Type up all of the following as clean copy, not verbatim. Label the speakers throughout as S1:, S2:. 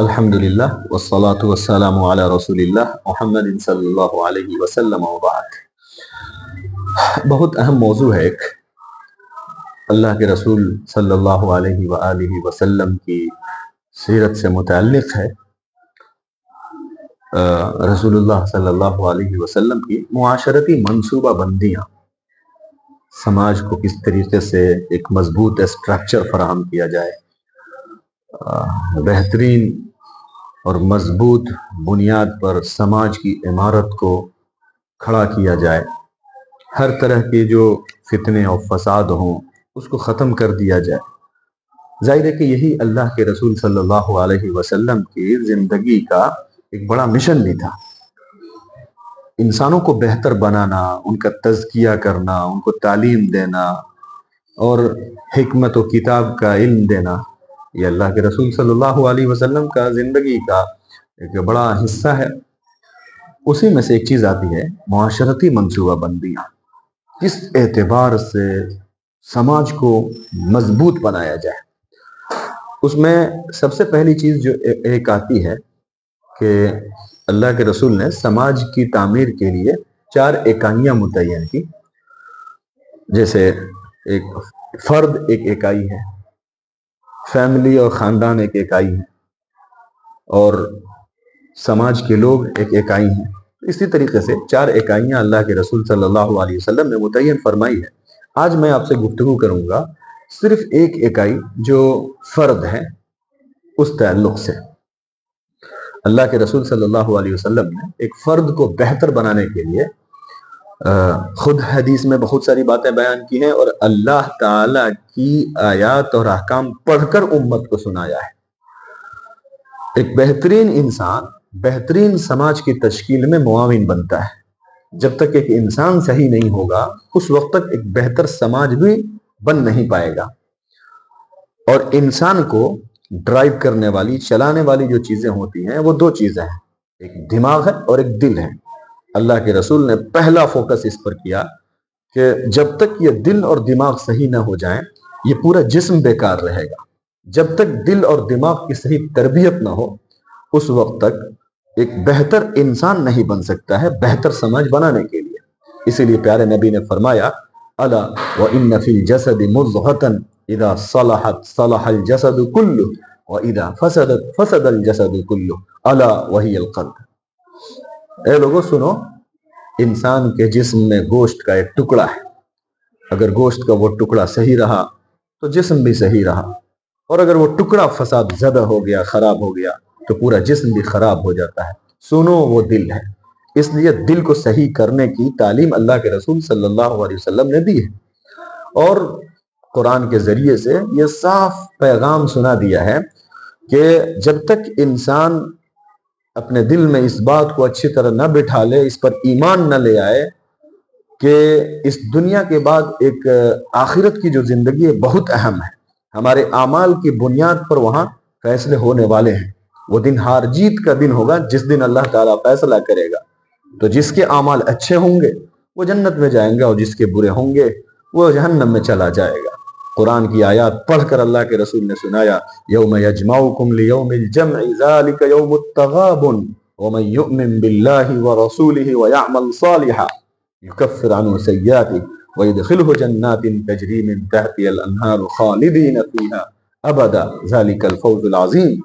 S1: الحمدللہ والصلاة والسلام علی رسول اللہ محمد صلی اللہ علیہ وسلم وبعد۔ بہت اہم موضوع ہے ایک اللہ کے رسول صلی اللہ علیہ وآلہ وسلم کی سیرت سے متعلق ہے۔ رسول اللہ صلی اللہ علیہ وسلم کی معاشرتی منصوبہ بندیاں، سماج کو کس طریقے سے ایک مضبوط اسٹرکچر فراہم کیا جائے، بہترین اور مضبوط بنیاد پر سماج کی عمارت کو کھڑا کیا جائے، ہر طرح کے جو فتنے اور فساد ہوں اس کو ختم کر دیا جائے۔ ظاہر ہے کہ یہی اللہ کے رسول صلی اللہ علیہ وسلم کی زندگی کا ایک بڑا مشن بھی تھا۔ انسانوں کو بہتر بنانا، ان کا تزکیہ کرنا، ان کو تعلیم دینا اور حکمت و کتاب کا علم دینا، یہ اللہ کے رسول صلی اللہ علیہ وسلم کا زندگی کا ایک بڑا حصہ ہے۔ اسی میں سے ایک چیز آتی ہے معاشرتی منصوبہ بندیاں، کس اعتبار سے سماج کو مضبوط بنایا جائے۔ اس میں سب سے پہلی چیز جو ایک آتی ہے کہ اللہ کے رسول نے سماج کی تعمیر کے لیے 4 اکائیاں متعین کی۔ جیسے ایک فرد ایک اکائی ہے، فیملی اور خاندان ایک اکائی ہے، اور سماج کے لوگ ایک اکائی ہیں۔ اسی طریقے سے 4 اکائیاں اللہ کے رسول صلی اللہ علیہ وسلم نے متعین فرمائی ہے۔ آج میں آپ سے گفتگو کروں گا صرف ایک اکائی جو فرد ہے اس تعلق سے۔ اللہ کے رسول صلی اللہ علیہ وسلم نے ایک فرد کو بہتر بنانے کے لیے خود حدیث میں بہت ساری باتیں بیان کی ہیں، اور اللہ تعالی کی آیات اور احکام پڑھ کر امت کو سنایا ہے۔ ایک بہترین انسان بہترین سماج کی تشکیل میں معاون بنتا ہے۔ جب تک ایک انسان صحیح نہیں ہوگا اس وقت تک ایک بہتر سماج بھی بن نہیں پائے گا۔ اور انسان کو ڈرائیو کرنے والی، چلانے والی جو چیزیں ہوتی ہیں وہ 2 چیزیں ہیں، ایک دماغ ہے اور ایک دل ہے۔ اللہ کے رسول نے پہلا فوکس اس پر کیا کہ جب تک یہ دل اور دماغ صحیح نہ ہو جائیں یہ پورا جسم بیکار رہے گا۔ جب تک دل اور دماغ کی صحیح تربیت نہ ہو اس وقت تک ایک بہتر انسان نہیں بن سکتا ہے بہتر سماج بنانے کے لیے۔ اسی لیے پیارے نبی نے فرمایا الا وان فی الجسد مضغۃ اذا صلحت صلح الجسد كله واذا فسدت فسد الجسد كله الا وهي القلب۔ اے لوگوں سنو، انسان کے جسم میں گوشت کا ایک ٹکڑا ہے، اگر گوشت کا وہ ٹکڑا صحیح رہا تو جسم بھی صحیح رہا، اور اگر وہ ٹکڑا فساد زدہ ہو گیا، خراب ہو گیا تو پورا جسم بھی خراب ہو جاتا ہے۔ سنو وہ دل ہے۔ اس لیے دل کو صحیح کرنے کی تعلیم اللہ کے رسول صلی اللہ علیہ وسلم نے دی ہے، اور قرآن کے ذریعے سے یہ صاف پیغام سنا دیا ہے کہ جب تک انسان اپنے دل میں اس بات کو اچھی طرح نہ بٹھا لے، اس پر ایمان نہ لے آئے کہ اس دنیا کے بعد ایک آخرت کی جو زندگی ہے بہت اہم ہے، ہمارے اعمال کی بنیاد پر وہاں فیصلے ہونے والے ہیں۔ وہ دن ہار جیت کا دن ہوگا جس دن اللہ تعالیٰ فیصلہ کرے گا۔ تو جس کے اعمال اچھے ہوں گے وہ جنت میں جائیں گے، اور جس کے برے ہوں گے وہ جہنم میں چلا جائے گا۔ قرآن کی آیات پڑھ کر اللہ کے رسول نے سنایا یوم یجمعکم لیوم الجمع ذالک یوم التغابن ومن یؤمن باللہ ورسولہ ویعمل صالحا یکفر عنہ سیئاته ویدخلہ جنات تجری من تحتها الانہار خالدین فیہا ابدا ذالک الفوز العظیم۔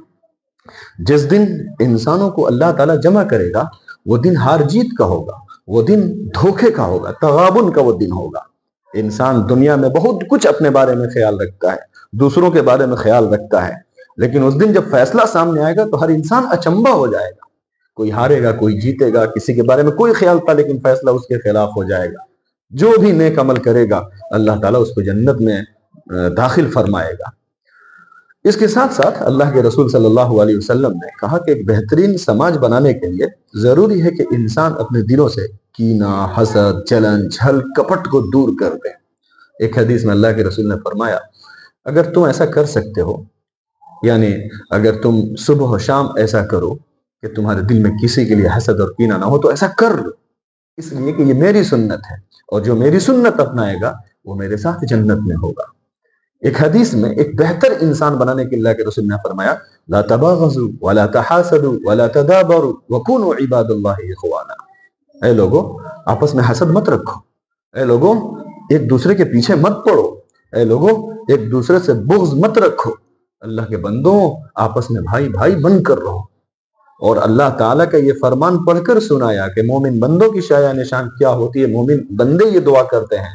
S1: جس دن انسانوں کو اللہ تعالیٰ جمع کرے گا وہ دن ہار جیت کا ہوگا، وہ دن دھوکے کا ہوگا، تغابن کا وہ دن ہوگا۔ انسان دنیا میں بہت کچھ اپنے بارے میں خیال رکھتا ہے، دوسروں کے بارے میں خیال رکھتا ہے، لیکن اس دن جب فیصلہ سامنے آئے گا تو ہر انسان اچنبھا ہو جائے گا، کوئی ہارے گا کوئی جیتے گا، کسی کے بارے میں کوئی خیال تھا لیکن فیصلہ اس کے خلاف ہو جائے گا۔ جو بھی نیک عمل کرے گا اللہ تعالیٰ اس کو جنت میں داخل فرمائے گا۔ اس کے ساتھ ساتھ اللہ کے رسول صلی اللہ علیہ وسلم نے کہا کہ ایک بہترین سماج بنانے کے لیے ضروری ہے کہ انسان اپنے دلوں سے کینہ، حسد، جلن، چھل، کپٹ کو دور کر دے۔ ایک حدیث میں اللہ کے رسول نے فرمایا اگر تم ایسا کر سکتے ہو، یعنی اگر تم صبح و شام ایسا کرو کہ تمہارے دل میں کسی کے لیے حسد اور کینہ نہ ہو تو ایسا کر لو، اس لیے کہ یہ میری سنت ہے، اور جو میری سنت اپنائے گا وہ میرے ساتھ جنت میں ہوگا۔ ایک حدیث میں ایک بہتر انسان بنانے کے اللہ کے رسول نے فرمایا لا تباغضوا ولا تحاسدوا ولا تدابروا وكونوا عباد اللہ اخوانا. اے لوگوں آپس میں حسد مت رکھو، اے لوگوں ایک دوسرے کے پیچھے مت پڑو، اے لوگوں ایک دوسرے سے بغض مت رکھو، اللہ کے بندوں آپس میں بھائی بھائی بن کر رہو. اور اللہ تعالیٰ کا یہ فرمان پڑھ کر سنایا کہ مومن بندوں کی شایع نشان کیا ہوتی ہے. مومن بندے یہ دعا کرتے ہیں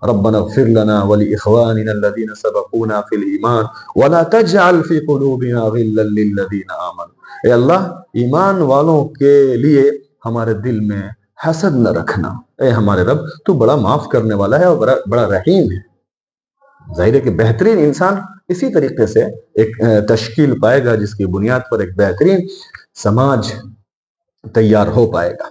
S1: ربنا اغفر لنا ولاخواننا الذين سبقونا في الايمان ولا تجعل في قلوبنا غلا للذين امنوا. اے اللہ ایمان والوں کے لیے ہمارے دل میں حسد نہ رکھنا، اے ہمارے رب تو بڑا معاف کرنے والا ہے اور بڑا رحیم ہے. ظاہر ہے کہ بہترین انسان اسی طریقے سے ایک تشکیل پائے گا جس کی بنیاد پر ایک بہترین سماج تیار ہو پائے گا.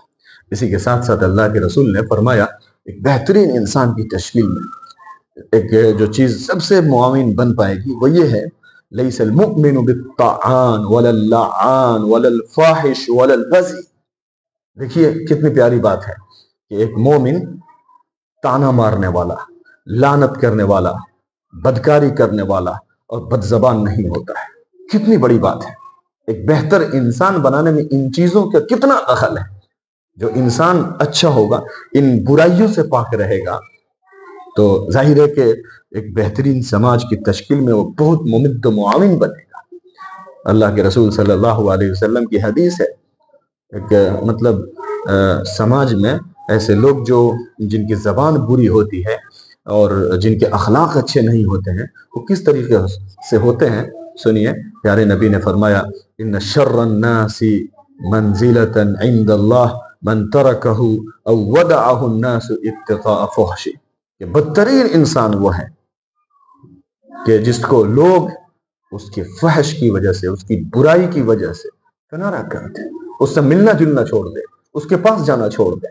S1: اسی کے ساتھ ساتھ اللہ کے رسول نے فرمایا ایک بہترین انسان کی تشکیل میں ایک جو چیز سب سے معاون بن پائے گی وہ یہ ہے لیس المؤمن بالطعان ولا اللعان ولا الفاحش ولا البذی. دیکھیے کتنی پیاری بات ہے کہ ایک مومن تانا مارنے والا، لعنت کرنے والا، بدکاری کرنے والا اور بد زبان نہیں ہوتا ہے. کتنی بڑی بات ہے. ایک بہتر انسان بنانے میں ان چیزوں کا کتنا دخل ہے. جو انسان اچھا ہوگا، ان برائیوں سے پاک رہے گا، تو ظاہر ہے کہ ایک بہترین سماج کی تشکیل میں وہ بہت ممد و معاون بنے گا. اللہ کے رسول صلی اللہ علیہ وسلم کی حدیث ہے ایک مطلب سماج میں ایسے لوگ جو جن کی زبان بری ہوتی ہے اور جن کے اخلاق اچھے نہیں ہوتے ہیں وہ کس طریقے سے ہوتے ہیں سنیے. پیارے نبی نے فرمایا ان شر الناس منزلۃ عند اللہ من ترکہ او ودعہ الناس اتقاء فحش. کہ بدترین انسان وہ ہے کہ جس کو لوگ اس کی فحش کی وجہ سے، اس کی برائی کی وجہ سے کنارہ کر دیں، اس سے ملنا جلنا چھوڑ دے، اس کے پاس جانا چھوڑ دے.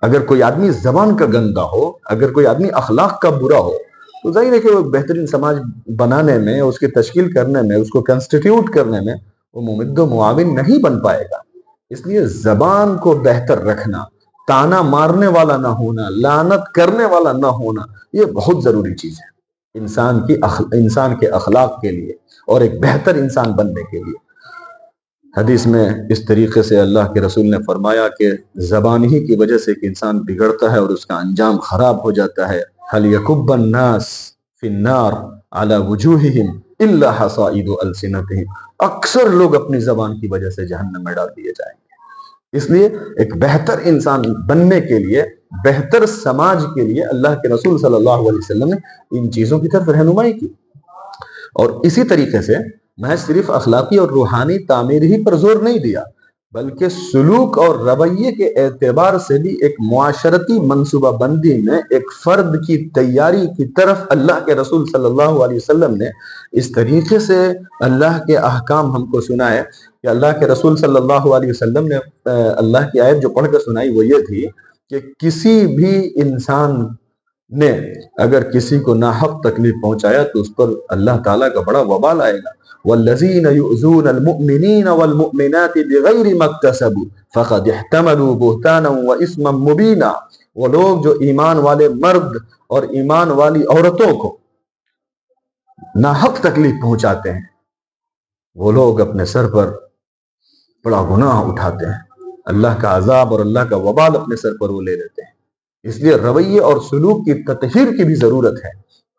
S1: اگر کوئی آدمی زبان کا گندا ہو، اگر کوئی آدمی اخلاق کا برا ہو، تو ظاہر ہے کہ وہ بہترین سماج بنانے میں، اس کی تشکیل کرنے میں، اس کو کنسٹیٹیوٹ کرنے میں وہ ممد و معاون نہیں بن پائے گا. اس لیے زبان کو بہتر رکھنا، تانا مارنے والا نہ ہونا، لعنت کرنے والا نہ ہونا، یہ بہت ضروری چیز ہے انسان کے اخلاق کے لیے اور ایک بہتر انسان بننے کے لیے. حدیث میں اس طریقے سے اللہ کے رسول نے فرمایا کہ زبان ہی کی وجہ سے ایک انسان بگڑتا ہے اور اس کا انجام خراب ہو جاتا ہے. هل يكب الناس في النار على وجوههم الا حصائد السنتهم. اکثر لوگ اپنی زبان کی وجہ سے جہنم میں ڈال دیے جائیں گے. اس لیے ایک بہتر انسان بننے کے لیے، بہتر سماج کے لیے اللہ کے رسول صلی اللہ علیہ وسلم نے ان چیزوں کی طرف رہنمائی کی. اور اسی طریقے سے میں صرف اخلاقی اور روحانی تعمیر ہی پر زور نہیں دیا، بلکہ سلوک اور رویے کے اعتبار سے بھی ایک معاشرتی منصوبہ بندی میں ایک فرد کی تیاری کی طرف اللہ کے رسول صلی اللہ علیہ وسلم نے اس طریقے سے اللہ کے احکام ہم کو سنائے کہ اللہ کے رسول صلی اللہ علیہ وسلم نے اللہ کی آیت جو پڑھ کر سنائی وہ یہ تھی کہ کسی بھی انسان نے اگر کسی کو ناحق تکلیف پہنچایا تو اس پر اللہ تعالیٰ کا بڑا وبال آئے گا. والذین یؤذون المؤمنین والمؤمنات بغیر ما اکتسبوا فقد احتملوا بہتانا واثما مبینا. وہ لوگ جو ایمان والے مرد اور ایمان والی عورتوں کو ناحق تکلیف پہنچاتے ہیں وہ لوگ اپنے سر پر بڑا گناہ اٹھاتے ہیں. اللہ کا عذاب اور اللہ کا وبال اپنے سر پر وہ لے لیتے ہیں. اس لیے رویے اور سلوک کی تطہیر کی بھی ضرورت ہے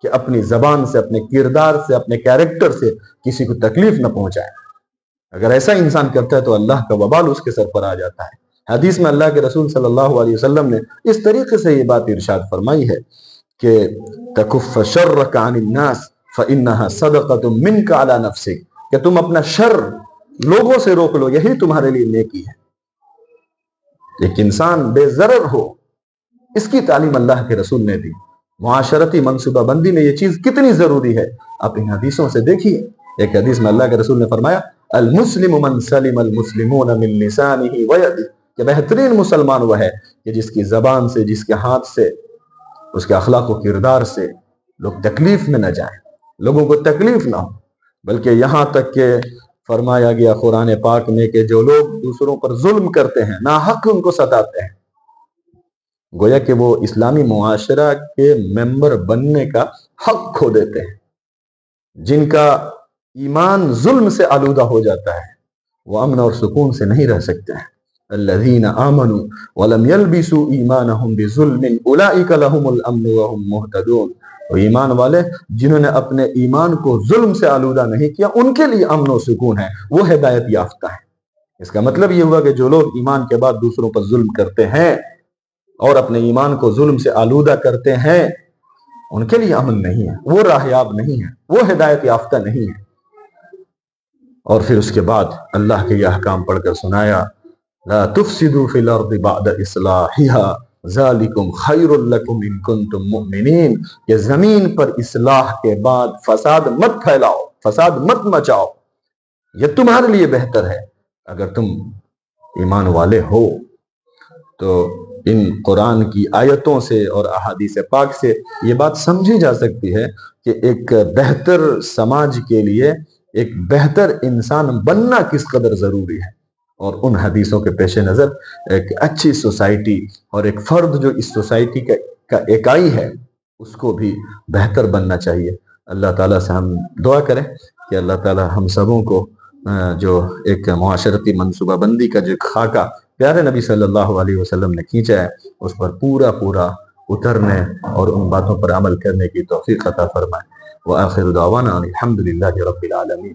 S1: کہ اپنی زبان سے، اپنے کردار سے، اپنے کیریکٹر سے کسی کو تکلیف نہ پہنچائے. اگر ایسا انسان کرتا ہے تو اللہ کا وبال اس کے سر پر آ جاتا ہے. حدیث میں اللہ کے رسول صلی اللہ علیہ وسلم نے اس طریقے سے یہ بات ارشاد فرمائی ہے کہ تکف شرک عن الناس فإنها صدقۃ منک علی نفسک. کہ تم اپنا شر لوگوں سے روک لو، یہی تمہارے لیے نیکی ہے. ایک انسان بے ضرر ہو، اس کی تعلیم اللہ کے رسول نے دی. معاشرتی منصوبہ بندی میں یہ چیز کتنی ضروری ہے آپ ان حدیثوں سے دیکھیے. ایک حدیث میں اللہ کے رسول نے فرمایا المسلم من سلم المسلمون من لسانہ ویدہ. کہ بہترین مسلمان وہ ہے کہ جس کی زبان سے، جس کے ہاتھ سے، اس کے اخلاق و کردار سے لوگ تکلیف میں نہ جائیں، لوگوں کو تکلیف نہ ہو. بلکہ یہاں تک کہ فرمایا گیا قرآن پاک میں کہ جو لوگ دوسروں پر ظلم کرتے ہیں، ناحق ان کو ستاتے ہیں، گویا کہ وہ اسلامی معاشرہ کے ممبر بننے کا حق کھو دیتے ہیں. جن کا ایمان ظلم سے آلودہ ہو جاتا ہے وہ امن اور سکون سے نہیں رہ سکتے ہیں. الذین آمنوا ولم یلبسوا ایمانہم بظلم اولئک لہم الامن وہم مہتدون. وہ ایمان والے جنہوں نے اپنے ایمان کو ظلم سے آلودہ نہیں کیا ان کے لیے امن و سکون ہے، وہ ہدایت یافتہ ہے. اس کا مطلب یہ ہوا کہ جو لوگ ایمان کے بعد دوسروں پر ظلم کرتے ہیں اور اپنے ایمان کو ظلم سے آلودہ کرتے ہیں ان کے لیے امن نہیں ہے، وہ راہیاب نہیں ہے، وہ ہدایت یافتہ نہیں ہے. اور پھر اس کے بعد اللہ کے یہ احکام پڑھ کر سنایا لا تفسدوا فی الارض بعد اصلاحها ذالکم خیر لکم ان کنتم مؤمنین. کہ زمین پر اصلاح کے بعد فساد مت پھیلاؤ، فساد مت مچاؤ، یہ تمہارے لیے بہتر ہے اگر تم ایمان والے ہو. تو ان قرآن کی آیتوں سے اور احادیث پاک سے یہ بات سمجھی جا سکتی ہے کہ ایک بہتر سماج کے لیے ایک بہتر انسان بننا کس قدر ضروری ہے. اور ان حدیثوں کے پیش نظر ایک اچھی سوسائٹی اور ایک فرد جو اس سوسائٹی کا اکائی ہے اس کو بھی بہتر بننا چاہیے. اللہ تعالیٰ سے ہم دعا کریں کہ اللہ تعالیٰ ہم سبوں کو جو ایک معاشرتی منصوبہ بندی کا جو خاکہ پیارے نبی صلی اللہ علیہ وسلم نے کھینچا ہے اس پر پورا اترنے اور ان باتوں پر عمل کرنے کی توفیق عطا فرمائے. وآخر دعوانا الحمد للہ رب العالمین.